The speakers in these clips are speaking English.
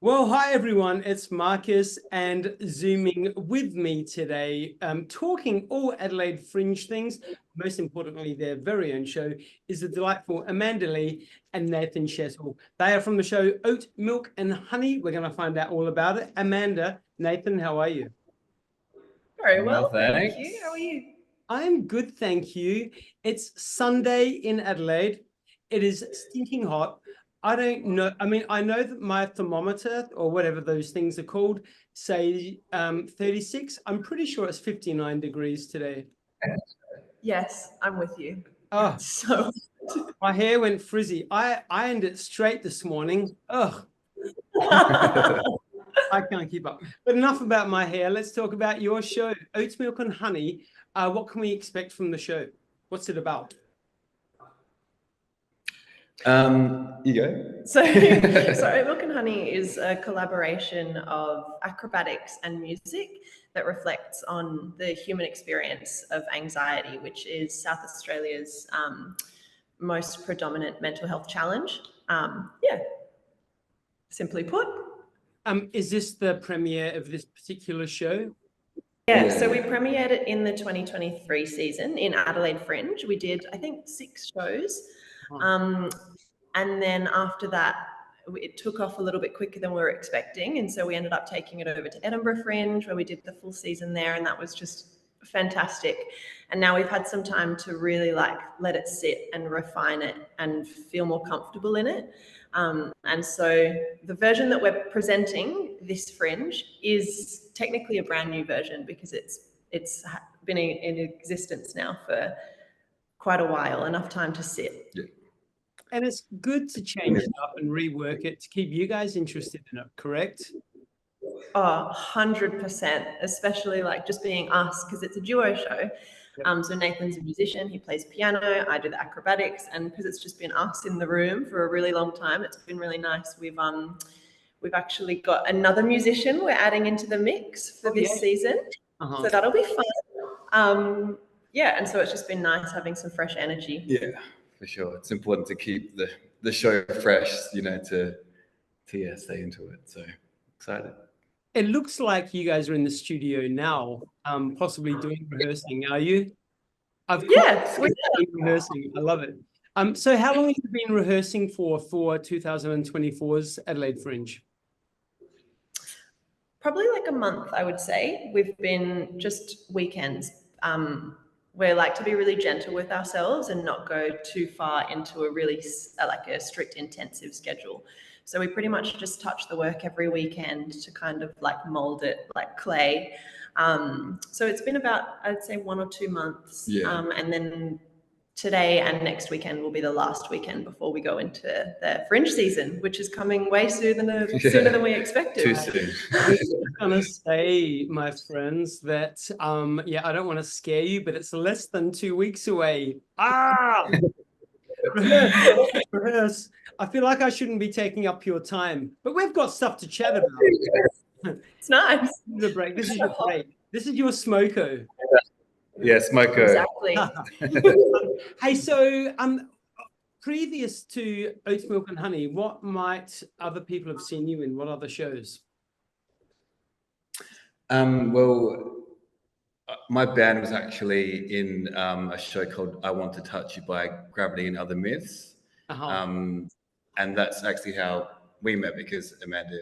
Well, hi everyone, it's Marcus, and Zooming with me today, talking all Adelaide Fringe things, most importantly their very own show, is the delightful Amanda Lee and Nathan Chattle. They are from the show Oat Milk and Honey. We're going to find out all about it. Amanda, Nathan, how are you? Very well, thank you. How are you? I'm good, thank you. It's Sunday in Adelaide. It is stinking hot. I don't know. I mean, I know that my thermometer or whatever those things are called say 36. I'm pretty sure it's 59 degrees today. Yes, I'm with you. Oh, So my hair went frizzy. I ironed it straight this morning. Ugh, I can't keep up. But enough about my hair. Let's talk about your show, Oat Milk and Honey. What can we expect from the show? What's it about? You go. So Oat Milk and Honey is a collaboration of acrobatics and music that reflects on the human experience of anxiety, which is South Australia's most predominant mental health challenge. Simply put. Is this the premiere of this particular show? Yeah, so we premiered it in the 2023 season in Adelaide Fringe. We did, I think, 6 shows. And then after that, it took off a little bit quicker than we were expecting. And so we ended up taking it over to Edinburgh Fringe, where we did the full season there. And that was just fantastic. And now we've had some time to really let it sit and refine it and feel more comfortable in it. And so the version that we're presenting this Fringe is technically a brand new version because it's been in existence now for quite a while, enough time to sit. Yeah. And it's good to change it up and rework it to keep you guys interested in it, correct? Oh, 100%, especially just being us, because it's a duo show. Yep. So Nathan's a musician, he plays piano, I do the acrobatics, and because it's just been us in the room for a really long time, it's been really nice. We've actually got another musician we're adding into the mix for this season. So that'll be fun. And so it's just been nice having some fresh energy. Yeah, for sure. It's important to keep the show fresh, to stay into it. So excited. It looks like you guys are in the studio now, possibly doing rehearsing. Are you? Yes, we're rehearsing. I love it. So how long have you been rehearsing for 2024's Adelaide Fringe? Probably a month, I would say. We've been just weekends. We like to be really gentle with ourselves and not go too far into a really a strict intensive schedule. So we pretty much just touch the work every weekend to kind of mold it like clay. So it's been about, I'd say, 1 or 2 months. Yeah. And then today and next weekend will be the last weekend before we go into the Fringe season, which is coming way sooner than we expected. Too soon. I was going to say, my friends, that, I don't want to scare you, but it's less than 2 weeks away. Rehearse. I feel like I shouldn't be taking up your time, but we've got stuff to chat about. It's nice. The break. This is your break. This is your smoko. Yeah, smoko. Exactly. Hey, so previous to Oat Milk and Honey, what might other people have seen you in? What other shows? Well, my band was actually in a show called I Want to Touch You by Gravity and Other Myths. And that's actually how we met, because Amanda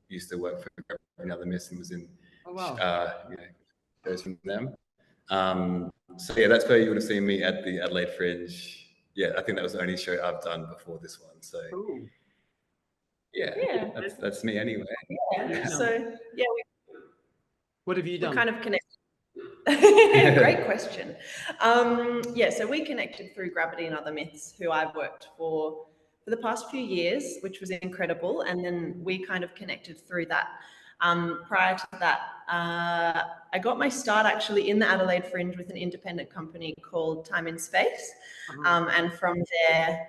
used to work for Gravity and Other Myths and was in shows from them. So that's where you would have seen me at the Adelaide Fringe. Yeah, I think that was the only show I've done before this one. So that's me anyway. Yeah. So what have you done? We kind of connected. Great question. So we connected through Gravity and Other Myths, who I've worked for the past few years, which was incredible. And then we kind of connected through that. Prior to that, I got my start actually in the Adelaide Fringe with an independent company called Time and Space. And from there,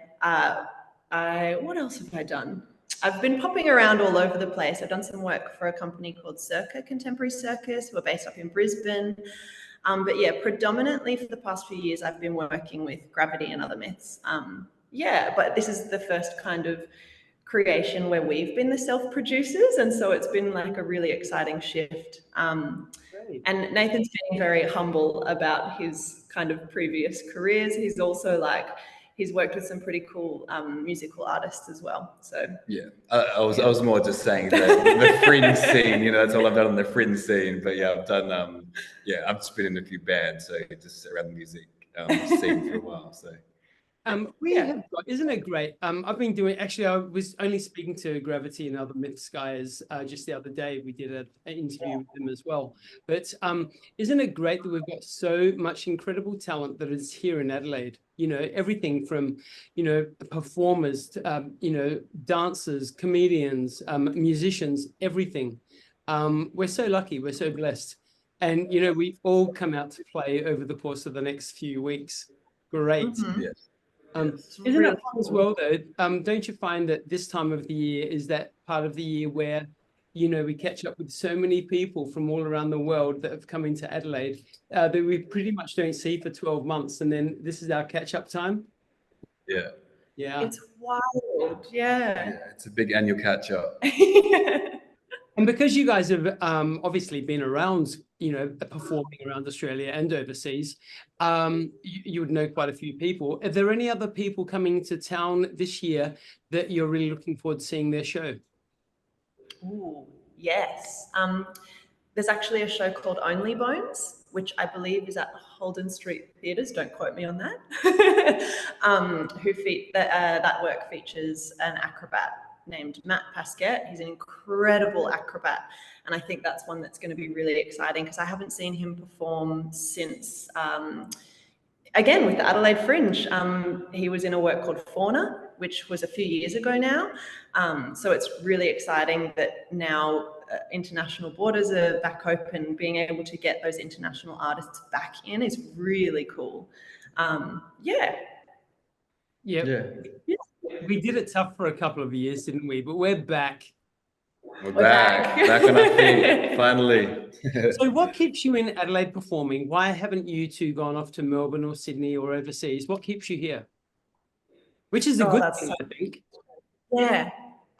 what else have I done? I've been popping around all over the place. I've done some work for a company called Circa Contemporary Circus, who are based up in Brisbane. Predominantly for the past few years, I've been working with Gravity and Other Myths. But this is the first kind of creation where we've been the self-producers, and so it's been like a really exciting shift. And Nathan's being very humble about his kind of previous careers. He's also like, he's worked with some pretty cool musical artists as well. So yeah, I was more just saying that the fringe scene, you know, that's all I've done on the fringe scene. But yeah, I've done I've just been in a few bands, so just around the music scene for a while. So we have got, isn't it great? I've been doing, actually, I was only speaking to Gravity and other Myths guys just the other day. We did an interview with them as well. But isn't it great that we've got so much incredible talent that is here in Adelaide? You know, everything from, you know, performers, to, you know, dancers, comedians, musicians, everything. We're so lucky, we're so blessed. And, you know, we all come out to play over the course of the next few weeks. Great. yes. Isn't it fun as well, though? Don't you find that this time of the year is that part of the year where, you know, we catch up with so many people from all around the world that have come into Adelaide that we pretty much don't see for 12 months. And then this is our catch-up time. Yeah. Yeah. it's wild. Yeah. It's a big annual catch-up. And because you guys have obviously been around, you know, performing around Australia and overseas, you would know quite a few people. Are there any other people coming to town this year that you're really looking forward to seeing their show? Ooh, yes. There's actually a show called Only Bones, which I believe is at Holden Street Theatres. Don't quote me on that. That work features an acrobat named Matt Pasquette. He's an incredible acrobat, and I think that's one that's going to be really exciting because I haven't seen him perform since again with the Adelaide Fringe. He was in a work called Fauna, which was a few years ago now. So it's really exciting that now international borders are back open. Being able to get those international artists back in is really cool. Yeah. We did it tough for a couple of years, didn't we? But we're back. We're back on our feet, finally. So what keeps you in Adelaide performing? Why haven't you two gone off to Melbourne or Sydney or overseas? What keeps you here? Which is a good thing, I think. Yeah.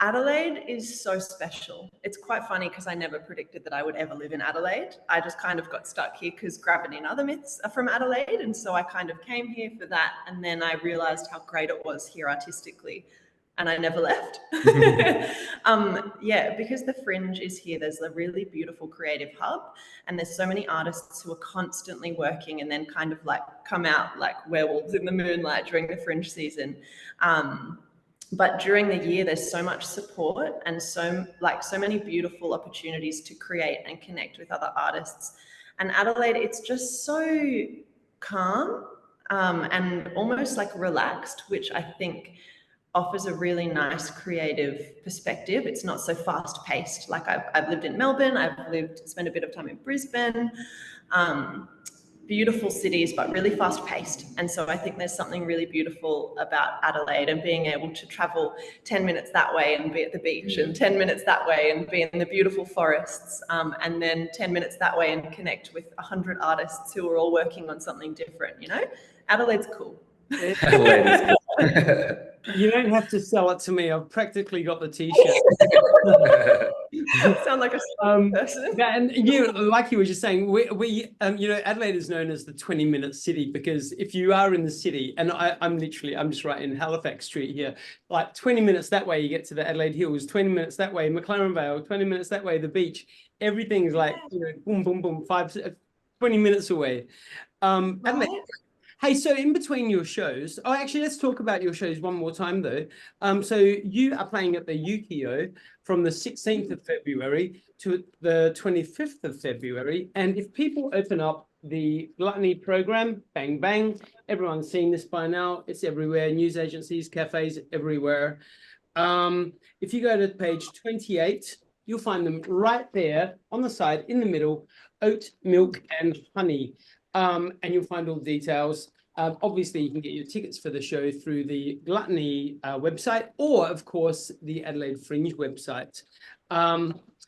Adelaide is so special. It's quite funny because I never predicted that I would ever live in Adelaide. I just kind of got stuck here because Gravity and Other Myths are from Adelaide. And so I kind of came here for that. And then I realized how great it was here artistically. And I never left. Because the Fringe is here, there's a really beautiful creative hub. And there's so many artists who are constantly working and then kind of like come out like werewolves in the moonlight during the Fringe season. But during the year, there's so much support and so many beautiful opportunities to create and connect with other artists. And Adelaide, it's just so calm and almost like relaxed, which I think offers a really nice creative perspective. It's not so fast paced. Like I've lived in Melbourne, spent a bit of time in Brisbane. Beautiful cities, but really fast paced. And so I think there's something really beautiful about Adelaide and being able to travel 10 minutes that way and be at the beach and 10 minutes that way and be in the beautiful forests. And then 10 minutes that way and connect with 100 artists who are all working on something different, you know? Adelaide's cool. Adelaide is cool. You don't have to sell it to me. I've practically got the t-shirt. Sound like a person. And you, like you were just saying, we you know, Adelaide is known as the 20-minute city because if you are in the city, and I'm just right in Halifax Street here, like 20 minutes that way you get to the Adelaide Hills, 20 minutes that way McLaren Vale, 20 minutes that way the beach. Everything's like, you know, boom, boom, boom, 20 minutes away. Adelaide. Hey, so in between your shows, actually, let's talk about your shows one more time, though. So you are playing at the Yukio from the 16th of February to the 25th of February. And if people open up the Gluttony program, bang, bang, everyone's seen this by now. It's everywhere, news agencies, cafes, everywhere. If you go to page 28, you'll find them right there on the side, in the middle, Oat Milk and Honey. And you'll find all the details. Obviously, you can get your tickets for the show through the Gluttony website, or of course the Adelaide Fringe website.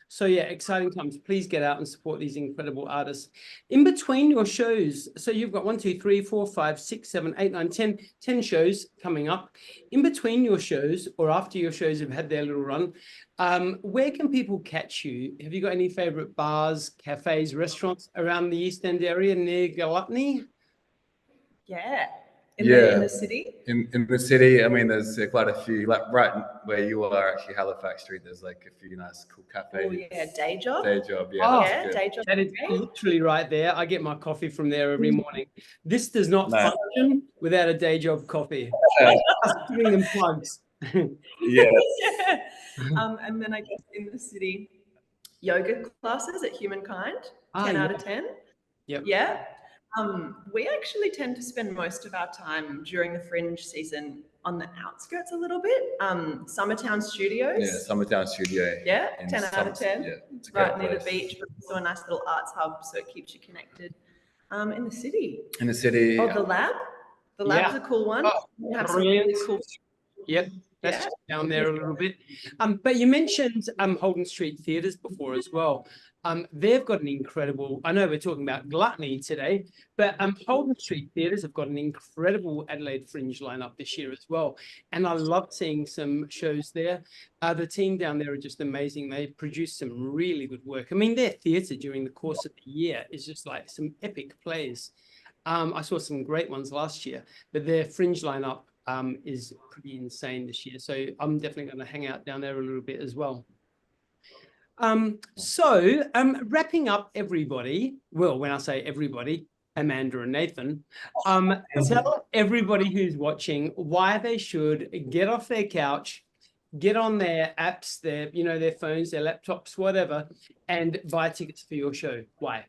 So yeah, exciting times. Please get out and support these incredible artists. In between your shows, so you've got 1, 2, 3, 4, 5, 6, 7, 8, 9, 10 shows coming up. In between your shows, or after your shows have had their little run, where can people catch you? Have you got any favorite bars, cafes, restaurants around the East End area near Gluttony? Yeah. In the city? In the city, I mean, there's quite a few, like right where you are, actually, Halifax Street, there's like a few nice, cool cafes. Oh, yeah, Day Job. Day Job, yeah. Oh, yeah, Day Job. That is literally right there. I get my coffee from there every morning. This does not function without a Day Job coffee. Just giving them plugs. Yeah. Yeah. And then I guess in the city, yoga classes at Humankind, 10 out of 10. Yep. Yeah. We actually tend to spend most of our time during the Fringe season on the outskirts a little bit. Summertown Studios. Yeah, Summertown Studio. Yeah, 10 out of 10. Yeah, it's a right great near place. the beach, but also a nice little arts hub, so it keeps you connected. In the city. In the city. Oh, the lab. The lab's a cool one. Oh, have some really cool. Yep. That's down there a little bit. But you mentioned Holden Street Theatres before as well. They've got an incredible, I know we're talking about Gluttony today, but Holden Street Theatres have got an incredible Adelaide Fringe lineup this year as well. And I love seeing some shows there. The team down there are just amazing. They produce some really good work. I mean, their theatre during the course of the year is just like some epic plays. I saw some great ones last year, but their Fringe lineup is pretty insane this year. So I'm definitely going to hang out down there a little bit as well. Wrapping up everybody, well, when I say everybody, Amanda and Nathan, tell everybody who's watching why they should get off their couch, get on their apps, their phones, their laptops, whatever, and buy tickets for your show. Why?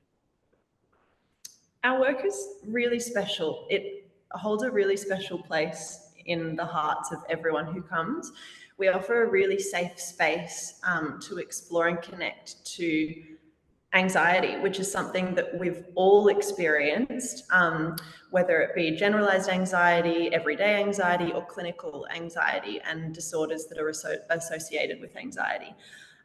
Our work is really special. It holds a really special place in the hearts of everyone who comes. We offer a really safe space to explore and connect to anxiety, which is something that we've all experienced, whether it be generalized anxiety, everyday anxiety, or clinical anxiety and disorders that are associated with anxiety.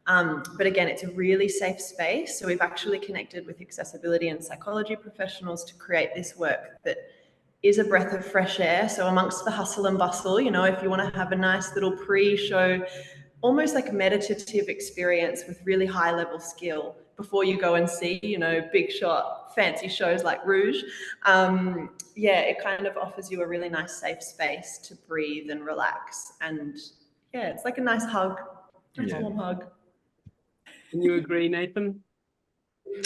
But again, it's a really safe space. So we've actually connected with accessibility and psychology professionals to create this work that is a breath of fresh air. So amongst the hustle and bustle, if you want to have a nice little pre-show, almost like a meditative experience with really high level skill before you go and see, big shot, fancy shows like Rouge. It kind of offers you a really nice safe space to breathe and relax. And it's like a nice hug, warm hug. Can you agree, Nathan?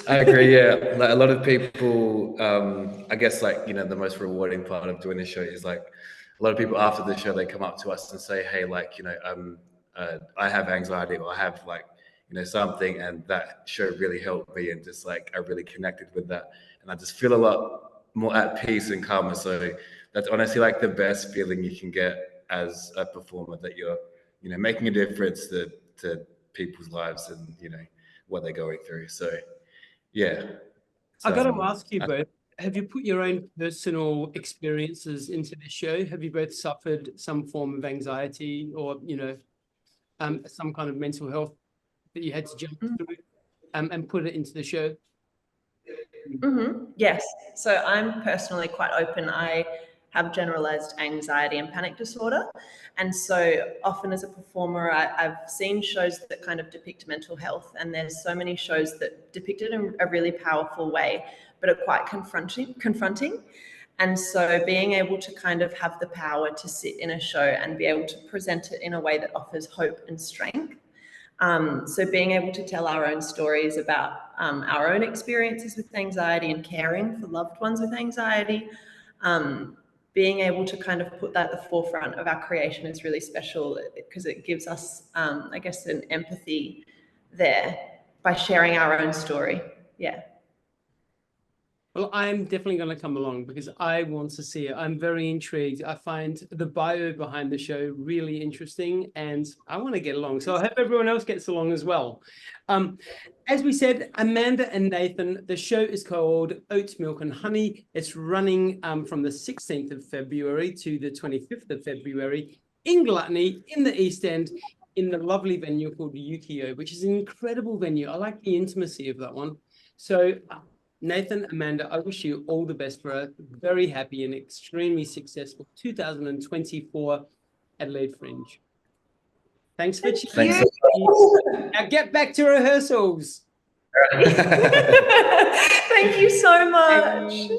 I agree, yeah. Like a lot of people, I guess the most rewarding part of doing this show is like a lot of people after the show, they come up to us and say, hey, I have anxiety, or I have something, and that show really helped me, and just I really connected with that, and I just feel a lot more at peace and calmer. So that's honestly the best feeling you can get as a performer, that you're making a difference to people's lives and what they're going through. So yeah, I got to ask you both, have you put your own personal experiences into this show? Have you both suffered some form of anxiety or some kind of mental health that you had to jump through and put it into the show? Yes. So I'm personally quite open. I have generalized anxiety and panic disorder. And so often as a performer, I've seen shows that kind of depict mental health, and there's so many shows that depict it in a really powerful way, but are quite confronting. And so being able to kind of have the power to sit in a show and be able to present it in a way that offers hope and strength. So being able to tell our own stories about our own experiences with anxiety and caring for loved ones with anxiety, being able to kind of put that at the forefront of our creation is really special, because it gives us, I guess, an empathy there by sharing our own story. Yeah. Well, I'm definitely going to come along because I want to see it. I'm very intrigued. I find the bio behind the show really interesting and I want to get along. So I hope everyone else gets along as well. As we said, Amanda and Nathan, the show is called Oat Milk and Honey. It's running from the 16th of February to the 25th of February in Gluttony, in the East End, in the lovely venue called Ukiyo, which is an incredible venue. I like the intimacy of that one. So Nathan, Amanda, I wish you all the best for a very happy and extremely successful 2024 Adelaide Fringe. Thanks for tuning in. Now get back to rehearsals. Thank you so much.